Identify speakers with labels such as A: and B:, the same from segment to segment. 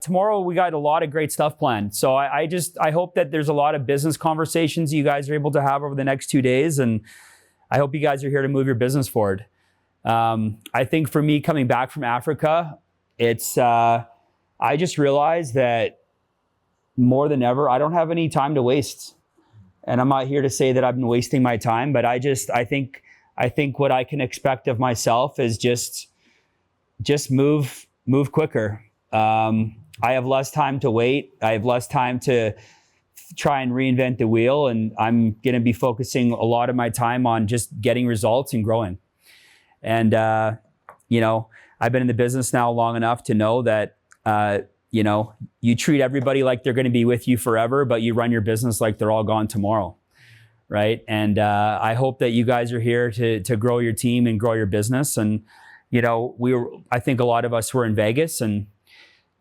A: Tomorrow we got a lot of great stuff planned. So I hope that there's a lot of business conversations you guys are able to have over the next 2 days. And I hope you guys are here to move your business forward. I think for me coming back from Africa, I just realized that more than ever, I don't have any time to waste. And I'm not here to say that I've been wasting my time, but I think what I can expect of myself is just move quicker. I have less time to wait. I have less time to try and reinvent the wheel. And I'm going to be focusing a lot of my time on just getting results and growing. And, I've been in the business now long enough to know that, you treat everybody like they're going to be with you forever, but you run your business like they're all gone tomorrow. Right. And I hope that you guys are here to grow your team and grow your business. And, I think a lot of us were in Vegas, and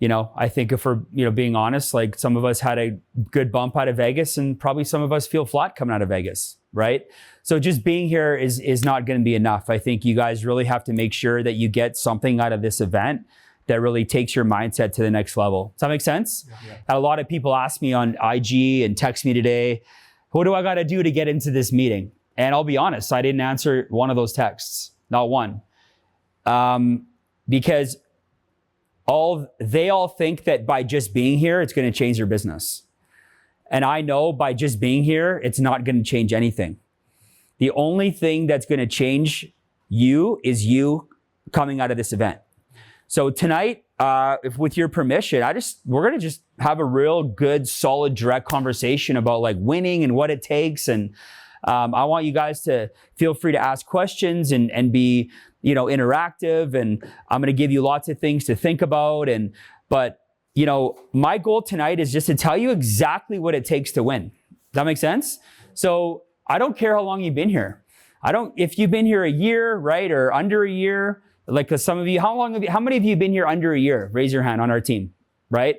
A: I think if we're, being honest, like some of us had a good bump out of Vegas, and probably some of us feel flat coming out of Vegas, right? So just being here is not going to be enough. I think you guys really have to make sure that you get something out of this event that really takes your mindset to the next level. Does that make sense? Yeah. A lot of people ask me on IG and text me today, what do I got to do to get into this meeting? And I'll be honest, I didn't answer one of those texts, not one. Because they all think that by just being here, it's going to change their business. And I know by just being here, it's not going to change anything. The only thing that's going to change you is you coming out of this event. So tonight, if with your permission, we're going to just have a real good, solid, direct conversation about like winning and what it takes. And I want you guys to feel free to ask questions and be interactive, and I'm going to give you lots of things to think about. But my goal tonight is just to tell you exactly what it takes to win. Does that make sense? So I don't care how long you've been here. If you've been here a year, right, or under a year, like some of you, how many of you have been here under a year? Raise your hand on our team, right?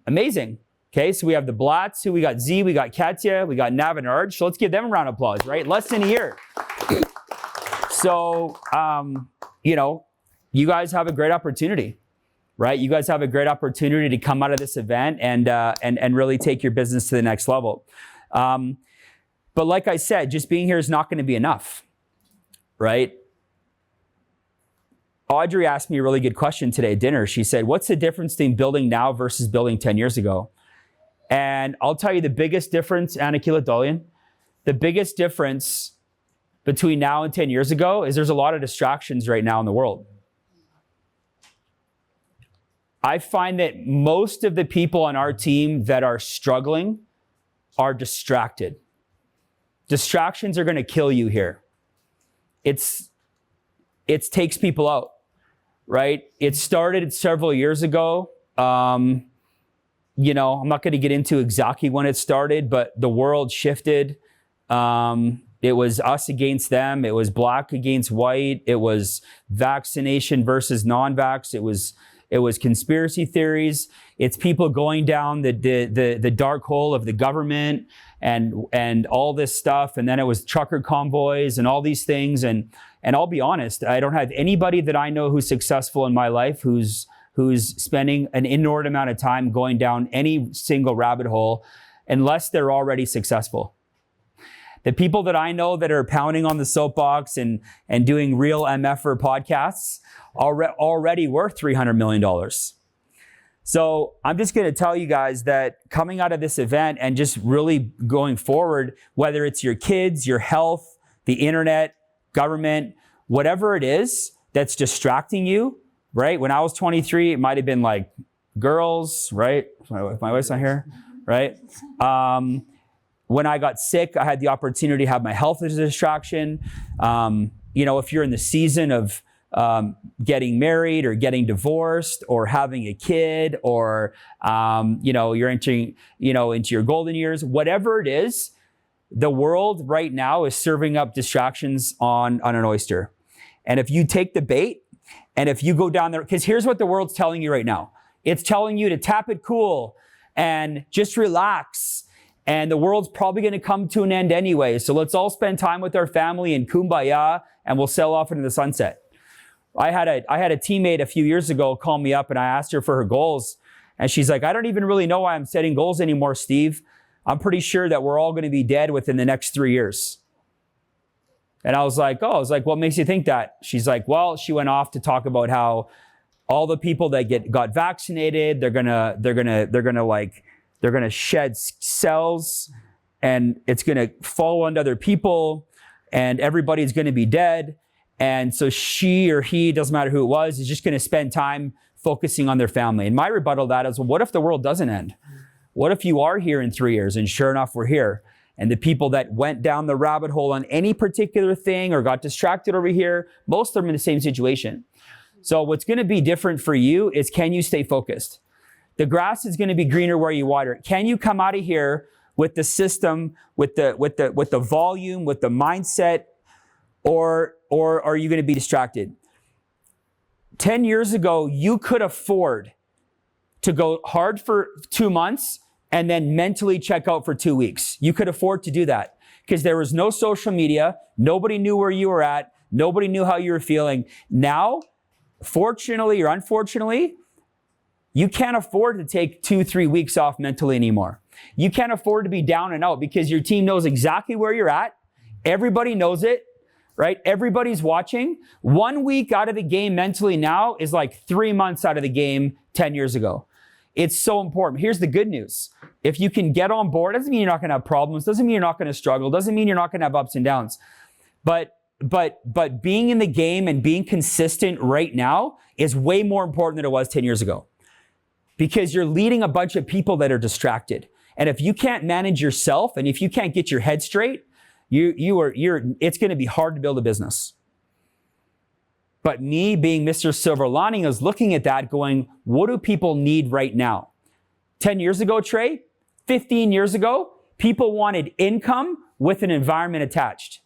A: Amazing. Okay, so we have the Blatts, we got Z, we got Katya, we got Nav and Arj. So let's give them a round of applause, right? Less than a year. So, you guys have a great opportunity, right? You guys have a great opportunity to come out of this event and really take your business to the next level. But like I said, just being here is not going to be enough, right? Audrey asked me a really good question today at dinner. She said, what's the difference between building now versus building 10 years ago? And I'll tell you the biggest difference, Anna Kiladolian, the biggest difference between now and 10 years ago is there's a lot of distractions right now in the world. I find that most of the people on our team that are struggling are distracted. Distractions are going to kill you here. It takes people out, right? It started several years ago. I'm not going to get into exactly when it started, but the world shifted. It was us against them. It was black against white. It was vaccination versus non-vax. It was conspiracy theories. It's people going down the dark hole of the government and all this stuff. And then it was trucker convoys and all these things. And I'll be honest, I don't have anybody that I know who's successful in my life who's spending an inordinate amount of time going down any single rabbit hole unless they're already successful. The people that I know that are pounding on the soapbox and doing real MFer podcasts are already worth $300 million. So I'm just going to tell you guys that coming out of this event and just really going forward, whether it's your kids, your health, the internet, government, whatever it is that's distracting you, right? When I was 23, it might have been like girls, right? My wife's not here, right? When I got sick, I had the opportunity to have my health as a distraction. If you're in the season of getting married or getting divorced or having a kid or, you're entering, into your golden years, whatever it is, the world right now is serving up distractions on an oyster. And if you take the bait and if you go down there, because here's what the world's telling you right now. It's telling you to tap it cool and just relax. And the world's probably going to come to an end anyway. So let's all spend time with our family and kumbaya, and we'll sail off into the sunset. I had a teammate a few years ago call me up, and I asked her for her goals. And she's like, I don't even really know why I'm setting goals anymore, Steve. I'm pretty sure that we're all going to be dead within the next 3 years. And I was like, what makes you think that? She's like, well, she went off to talk about how all the people that got vaccinated, they're gonna shed cells, and it's gonna fall onto other people, and everybody's gonna be dead. And so she or he, doesn't matter who it was, is just gonna spend time focusing on their family. And my rebuttal to that is, well, what if the world doesn't end? What if you are here in 3 years, and sure enough, we're here? And the people that went down the rabbit hole on any particular thing or got distracted over here, most of them are in the same situation. So what's going to be different for you is, can you stay focused? The grass is going to be greener where you water it. Can you come out of here with the system, with the volume, with the mindset, or are you going to be distracted? 10 years ago, you could afford to go hard for 2 months and then mentally check out for 2 weeks. You could afford to do that because there was no social media. Nobody knew where you were at. Nobody knew how you were feeling. Now, fortunately or unfortunately, you can't afford to take 2-3 weeks off mentally anymore. You can't afford to be down and out because your team knows exactly where you're at. Everybody knows it, right? Everybody's watching. 1 week out of the game mentally now is like 3 months out of the game 10 years ago. It's so important. Here's the good news. If you can get on board, doesn't mean you're not going to have problems. Doesn't mean you're not going to struggle. Doesn't mean you're not going to have ups and downs. But being in the game and being consistent right now is way more important than it was 10 years ago, because you're leading a bunch of people that are distracted. And if you can't manage yourself, and if you can't get your head straight, it's going to be hard to build a business. But me being Mr. Silver Lining is looking at that going, what do people need right now? 10 years ago, Trey, 15 years ago, people wanted income with an environment attached.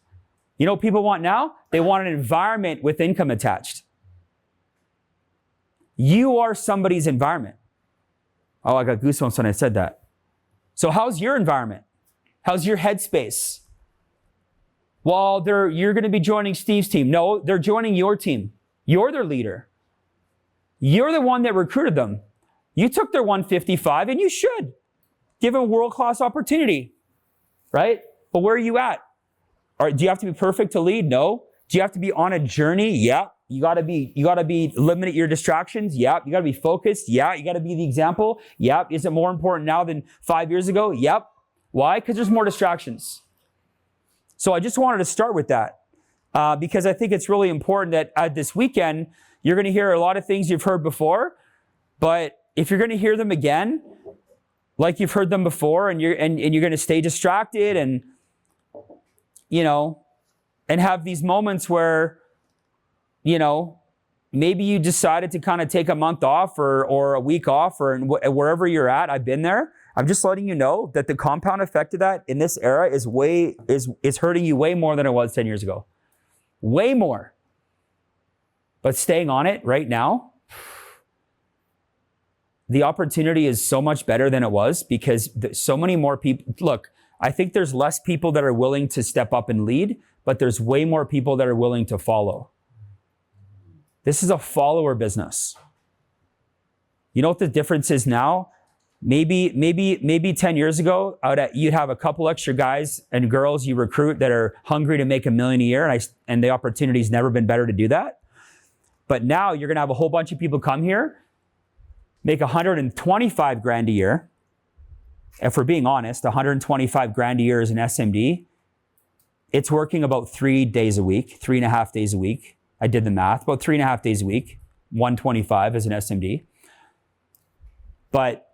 A: You know what people want now? They want an environment with income attached. You are somebody's environment. Oh, I got goosebumps when I said that. So how's your environment? How's your headspace? Well, you're going to be joining Steve's team. No, they're joining your team. You're their leader. You're the one that recruited them. You took their 155, and you should give them a world-class opportunity, right? But where are you at? Do you have to be perfect to lead? No. Do you have to be on a journey? Yeah. You gotta be limiting your distractions? Yeah. You gotta be focused? Yeah. You gotta be the example? Yeah. Is it more important now than 5 years ago? Yep. Why? Because there's more distractions. So I just wanted to start with that because I think it's really important that this weekend, you're going to hear a lot of things you've heard before, but if you're going to hear them again, like you've heard them before, and you're going to stay distracted and, and have these moments where, maybe you decided to kind of take a month off or a week off or wherever you're at. I've been there. I'm just letting you know that the compound effect of that in this era is hurting you way more than it was 10 years ago. Way more. But staying on it right now, the opportunity is so much better than it was because so many more people. Look, I think there's less people that are willing to step up and lead, but there's way more people that are willing to follow. This is a follower business. You know what the difference is now? Maybe 10 years ago, you'd have a couple extra guys and girls you recruit that are hungry to make $1 million a year, and the opportunity's never been better to do that. But now you're gonna have a whole bunch of people come here, make $125,000 a year. If we're being honest, $125,000 a year as an SMD, it's working about 3 days a week, 3.5 days a week. I did the math, about 3.5 days a week, 125 as an SMD. But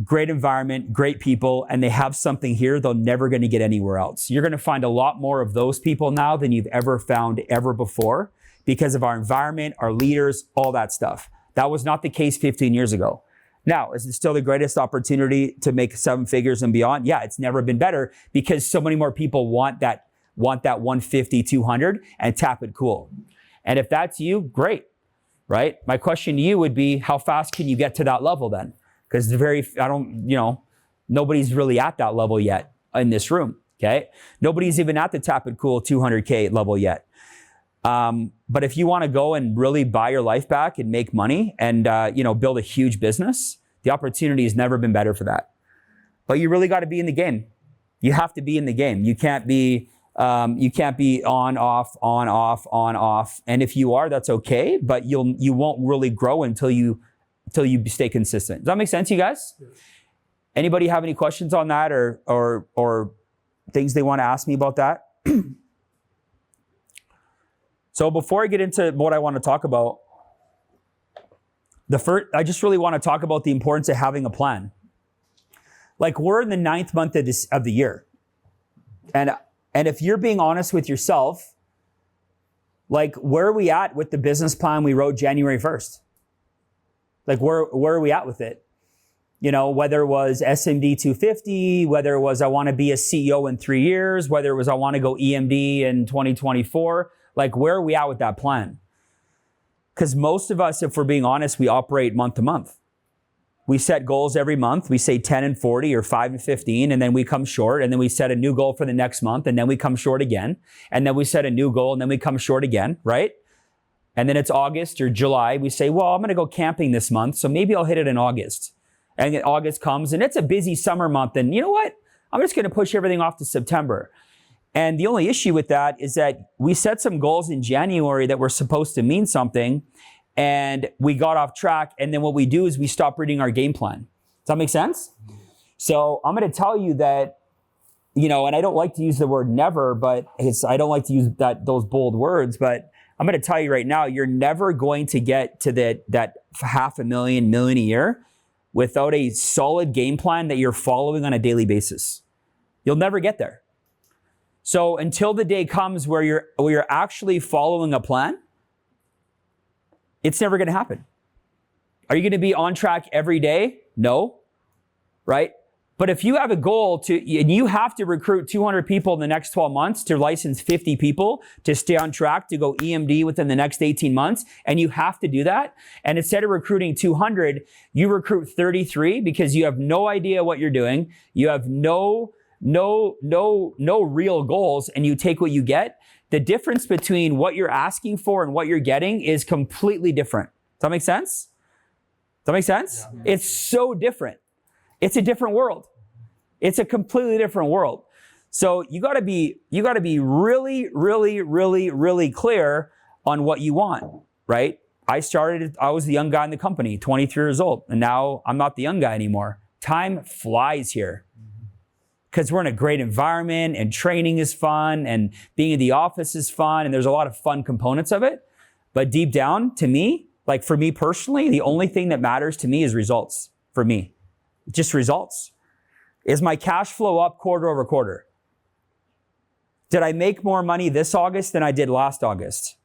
A: great environment, great people, and they have something here they're never going to get anywhere else. You're going to find a lot more of those people now than you've ever found ever before because of our environment, our leaders, all that stuff. That was not the case 15 years ago. Now, is it still the greatest opportunity to make 7 figures and beyond? Yeah, it's never been better because so many more people want that 150, 200 and tap it cool. And if that's you, great, right? My question to you would be, how fast can you get to that level then? Because nobody's really at that level yet in this room, okay? Nobody's even at the tap it cool 200K level yet. But if you want to go and really buy your life back and make money and, build a huge business, The opportunity has never been better for that. But you really got to be in the game. You have to be in the game. You can't be on, off, on, off, on, off. And if you are, that's okay. But you won't really grow until you stay consistent. Does that make sense, you guys? Yeah. Anybody have any questions on that or things they want to ask me about that? So before I get into what I want to talk about, I just really want to talk about the importance of having a plan. Like, we're in the 9th month of the year. And if you're being honest with yourself, like, where are we at with the business plan we wrote January 1st? Like, where are we at with it? You know, whether it was SMD 250, whether it was I want to be a CEO in 3 years, whether it was I want to go EMD in 2024, like, where are we at with that plan? Because most of us, if we're being honest, we operate month to month. We set goals every month. We say 10 and 40 or 5 and 15, and then we come short, and then we set a new goal for the next month, and then we come short again, and then we set a new goal, and then we come short again, right? And then it's August or July. We say, well, I'm going to go camping this month, so maybe I'll hit it in August. And then August comes, and it's a busy summer month, and you know what? I'm just going to push everything off to September. And the only issue with that is that we set some goals in January that were supposed to mean something, and we got off track, and then what we do is we stop reading our game plan. Does that make sense? So I'm going to tell you that, you know, and I don't like to use the word never, but I don't like to use those bold words, but I'm going to tell you right now, you're never going to get to that $500,000, million a year without a solid game plan that you're following on a daily basis. You'll never get there. So until the day comes where you're actually following a plan, it's never going to happen. Are you going to be on track every day? No, right? But if you have a goal and you have to recruit 200 people in the next 12 months to license 50 people to stay on track to go EMD within the next 18 months, and you have to do that, and instead of recruiting 200, you recruit 33 because you have no idea what you're doing, you have no real goals, and you take what you get, the difference between what you're asking for and what you're getting is completely different. Does that make sense? Does that make sense? Yeah. It's so different. It's a different world. It's a completely different world. So you gotta be really, really, really, really clear on what you want, right? I was the young guy in the company, 23 years old, and now I'm not the young guy anymore. Time flies here. Because we're in a great environment, and training is fun, and being in the office is fun, and there's a lot of fun components of it. But deep down, to me, like for me personally, the only thing that matters to me is results for me. Just results. Is my cash flow up quarter over quarter? Did I make more money this August than I did last August?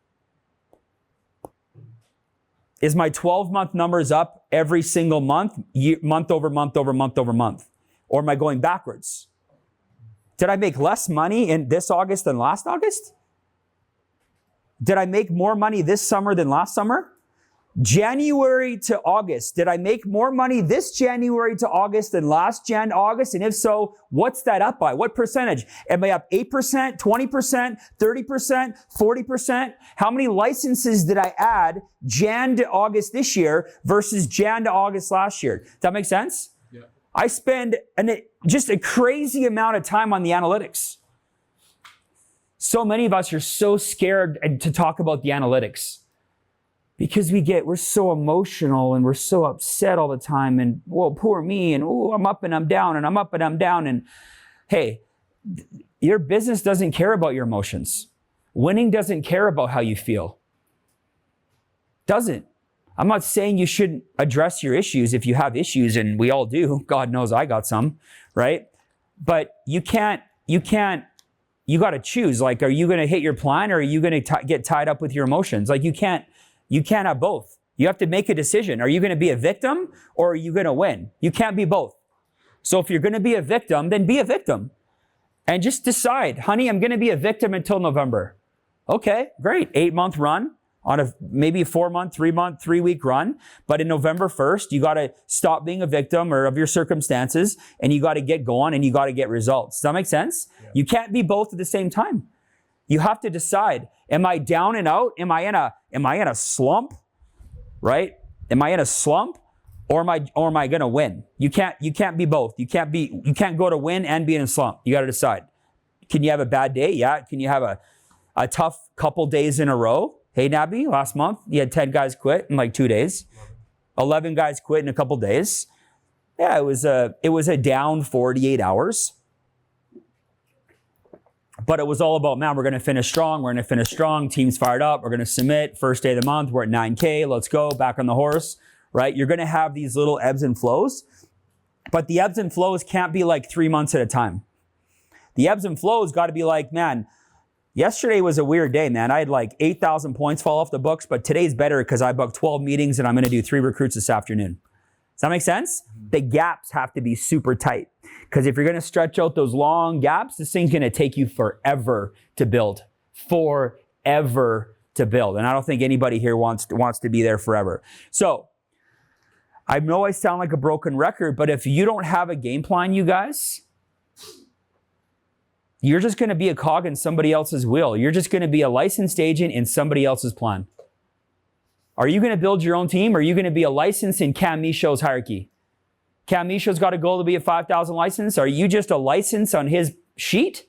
A: Is my 12-month numbers up every single month, month over month over month over month? Or am I going backwards? Did I make less money in this August than last August? Did I make more money this summer than last summer? January to August, did I make more money this January to August than last August? And if so, what's that up by? What percentage? Am I up 8%, 20%, 30%, 40%? How many licenses did I add Jan to August this year versus Jan to August last year? Does that make sense? Yeah. I spend just a crazy amount of time on the analytics. So many of us are so scared to talk about the analytics because we're so emotional and we're so upset all the time, and well, poor me, and oh, I'm up and I'm down and I'm up and I'm down. And hey, your business doesn't care about your emotions. Winning doesn't care about how you feel. Doesn't. I'm not saying you shouldn't address your issues if you have issues, and we all do. God knows I got some, right? But you got to choose. Like, are you going to hit your plan, or are you going to get tied up with your emotions? Like, you can't have both. You have to make a decision. Are you going to be a victim, or are you going to win? You can't be both. So if you're going to be a victim, then be a victim. And just decide, honey, I'm going to be a victim until November. Okay, great. 8-month run. On maybe a 4-month, 3-month, 3-week run. But in November 1st, you got to stop being a victim or of your circumstances, and you got to get going, and you got to get results. Does that make sense? Yeah. You can't be both at the same time. You have to decide, am I down and out? Am I in a slump? Right? Am I in a slump? Or am I going to win? You can't be both. You can't go to win and be in a slump. You got to decide. Can you have a bad day? Yeah. Can you have a tough couple days in a row? Hey, Nabby, last month you had 10 guys quit in like 2 days. 11 guys quit in a couple days. Yeah, it was a down 48 hours. But it was all about, man, we're going to finish strong. We're going to finish strong. Team's fired up. We're going to submit. First day of the month. We're at 9K. Let's go. Back on the horse. Right? You're going to have these little ebbs and flows, but the ebbs and flows can't be like 3 months at a time. The ebbs and flows got to be like, man, yesterday was a weird day, man. I had like 8,000 points fall off the books, but today's better because I booked 12 meetings and I'm going to do 3 recruits this afternoon. Does that make sense? The gaps have to be super tight because if you're going to stretch out those long gaps, this thing's going to take you forever to build. Forever to build. And I don't think anybody here wants to be there forever. So, I know I sound like a broken record, but if you don't have a game plan, you guys, you're just going to be a cog in somebody else's wheel. You're just going to be a licensed agent in somebody else's plan. Are you going to build your own team? Or are you going to be a license in Cam Michaud's hierarchy? Cam Michaud's got a goal to be a 5,000 license. Are you just a license on his sheet?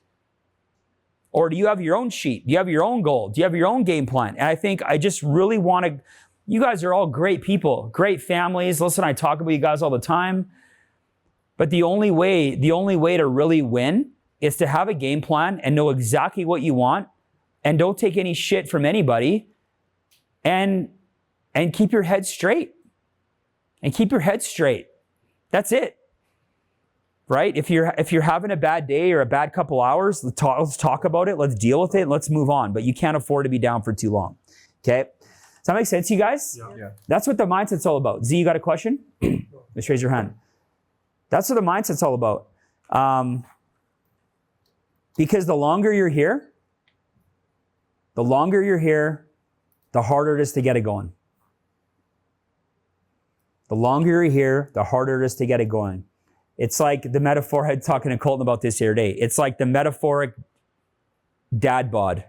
A: Or do you have your own sheet? Do you have your own goal? Do you have your own game plan? And I think I just really want to... You guys are all great people, great families. Listen, I talk about you guys all the time. But the only way to really win is to have a game plan and know exactly what you want and don't take any shit from anybody and keep your head straight. And keep your head straight. That's it. Right? If you're having a bad day or a bad couple hours, let's talk about it. Let's deal with it. And let's move on. But you can't afford to be down for too long. Okay? Does that make sense, you guys?
B: Yeah.
A: That's what the mindset's all about. Z, you got a question? Just raise your hand. That's what the mindset's all about. Because the longer you're here, the harder it is to get it going. The longer you're here, the harder it is to get it going. It's like the metaphor, I was talking to Colton about this the other day. It's like the metaphoric dad bod.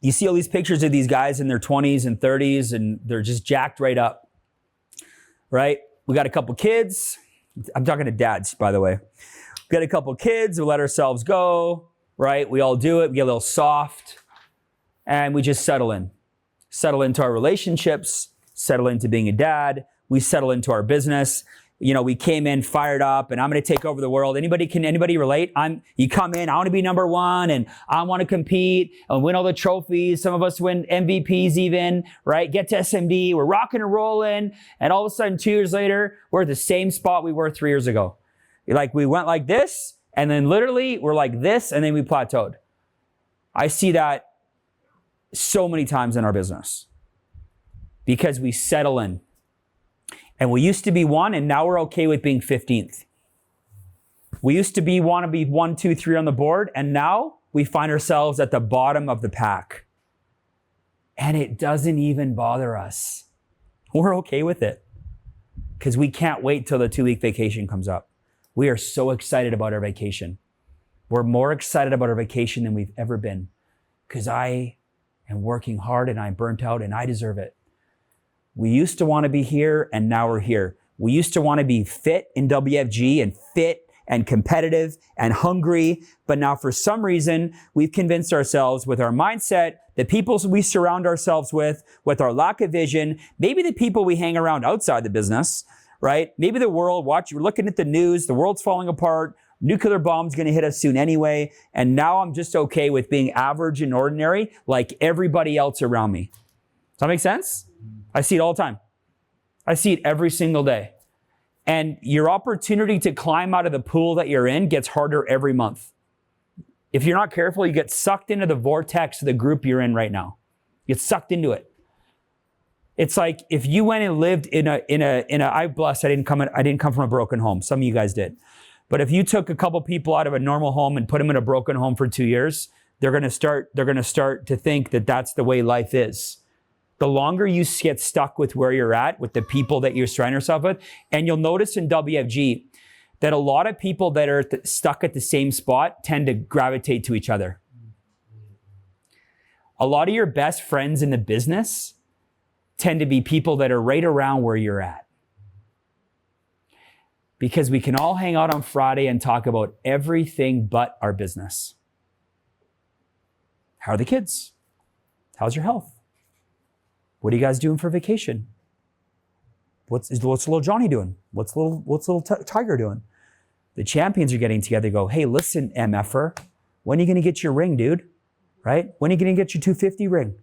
A: You see all these pictures of these guys in their 20s and 30s, and they're just jacked right up, right? We got a couple kids. I'm talking to dads, by the way. We got a couple kids. We let ourselves go, right? We all do it. We get a little soft, and we just settle in. Settle into our relationships, settle into being a dad. We settle into our business. You know, we came in fired up and I'm going to take over the world. Anybody relate? You come in, I want to be number one and I want to compete and win all the trophies. Some of us win MVPs even, right? Get to SMD. We're rocking and rolling. And all of a sudden, 2 years later, we're at the same spot we were 3 years ago. Like we went like this and then literally we're like this and then we plateaued. I see that so many times in our business because we settle in. And we used to be 1, and now we're okay with being 15th. We used to want to be 1, 2, 3 on the board, and now we find ourselves at the bottom of the pack. And it doesn't even bother us. We're okay with it because we can't wait till the 2-week vacation comes up. We are so excited about our vacation. We're more excited about our vacation than we've ever been because I am working hard and I'm burnt out and I deserve it. We used to want to be here and now we're here. We used to want to be fit in WFG and fit and competitive and hungry. But now for some reason, we've convinced ourselves with our mindset, the people we surround ourselves with our lack of vision, maybe the people we hang around outside the business, right? Maybe the world, we're looking at the news, the world's falling apart, nuclear bomb's going to hit us soon anyway. And now I'm just okay with being average and ordinary like everybody else around me. Does that make sense? I see it all the time. I see it every single day. And your opportunity to climb out of the pool that you're in gets harder every month. If you're not careful, you get sucked into the vortex of the group you're in right now. You get sucked into it. It's like if you went and lived I'm blessed, I didn't come from a broken home. Some of you guys did. But if you took a couple people out of a normal home and put them in a broken home for 2 years, they're going to start to think that that's the way life is. The longer you get stuck with where you're at, with the people that you're surrounding yourself with, and you'll notice in WFG that a lot of people that are stuck at the same spot tend to gravitate to each other. A lot of your best friends in the business tend to be people that are right around where you're at. Because we can all hang out on Friday and talk about everything but our business. How are the kids? How's your health? What are you guys doing for vacation? What's little Johnny doing? What's little Tiger doing? The champions are getting together, go, hey, listen, MFer, when are you going to get your ring, dude? Right? When are you going to get your 250 ring?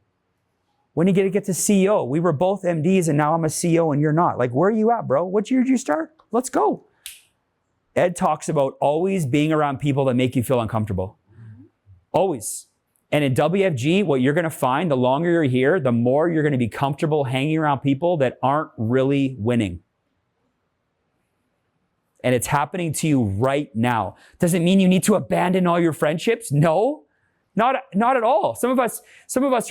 A: When are you going to get to CEO? We were both MDs and now I'm a CEO and you're not. Like, where are you at, bro? What year did you start? Let's go. Ed talks about always being around people that make you feel uncomfortable. Always. And in WFG, what you're going to find, the longer you're here, the more you're going to be comfortable hanging around people that aren't really winning. And it's happening to you right now. Does it mean you need to abandon all your friendships? No, not at all. Some of us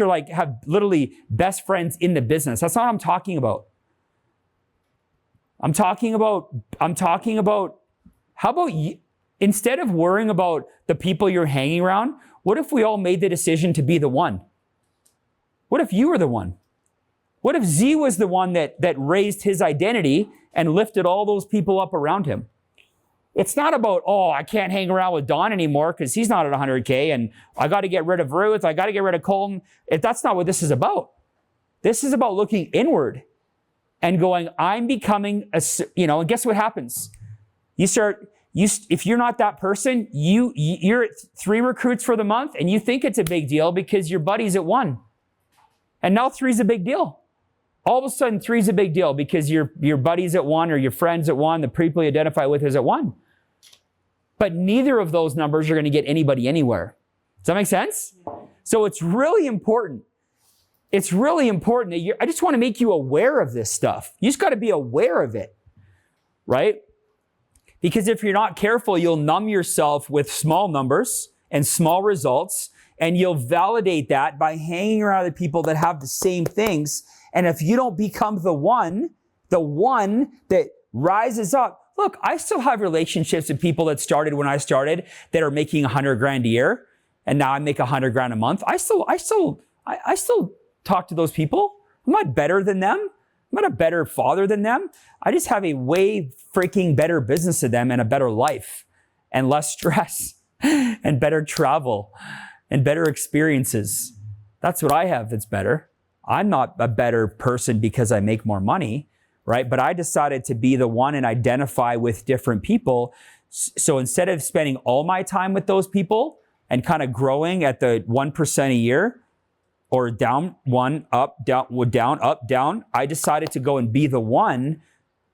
A: are like, have literally best friends in the business. That's not what I'm talking about. I'm talking about, how about you, instead of worrying about the people you're hanging around, what if we all made the decision to be the one? What if you were the one? What if Z was the one that raised his identity and lifted all those people up around him? It's not about, oh, I can't hang around with Don anymore because he's not at 100K and I got to get rid of Ruth, I got to get rid of Colton. That's not what this is about. This is about looking inward and going, I'm becoming and guess what happens? If you're not that person, you're at 3 recruits for the month and you think it's a big deal because your buddy's at 1. And now 3's a big deal. All of a sudden 3's a big deal because your buddy's at 1 or your friend's at 1, the people you identify with is at 1. But neither of those numbers are going to get anybody anywhere. Does that make sense? So it's really important. It's really important that I just want to make you aware of this stuff. You just got to be aware of it, right? Because if you're not careful, you'll numb yourself with small numbers and small results, and you'll validate that by hanging around the people that have the same things. And if you don't become the one that rises up, look, I still have relationships with people that started when I started that are making $100,000 a year, and now I make $100,000 a month. I still talk to those people. I'm not better than them. I'm not a better father than them. I just have a way freaking better business than them and a better life and less stress and better travel and better experiences. That's what I have that's better. I'm not a better person because I make more money, right? But I decided to be the one and identify with different people. So instead of spending all my time with those people and kind of growing at the 1% a year, or down, one, up, down, up, down. I decided to go and be the one,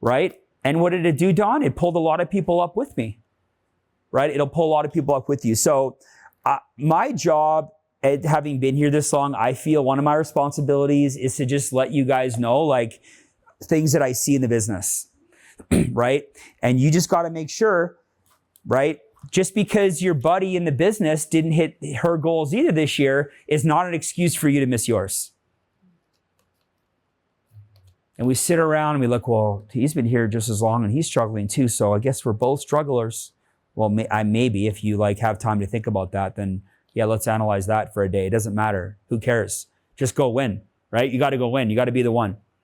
A: right? And what did it do, Don? It pulled a lot of people up with me, right? It'll pull a lot of people up with you. So my job, having been here this long, I feel one of my responsibilities is to just let you guys know, like, things that I see in the business, right? And you just got to make sure, right? Just because your buddy in the business didn't hit her goals either this year is not an excuse for you to miss yours. And we sit around and we look, well, he's been here just as long and he's struggling too, so I guess we're both strugglers. Well, maybe if you have time to think about that, then yeah, let's analyze that for a day. It doesn't matter. Who cares? Just go win, right? You got to go win. You got to be the one.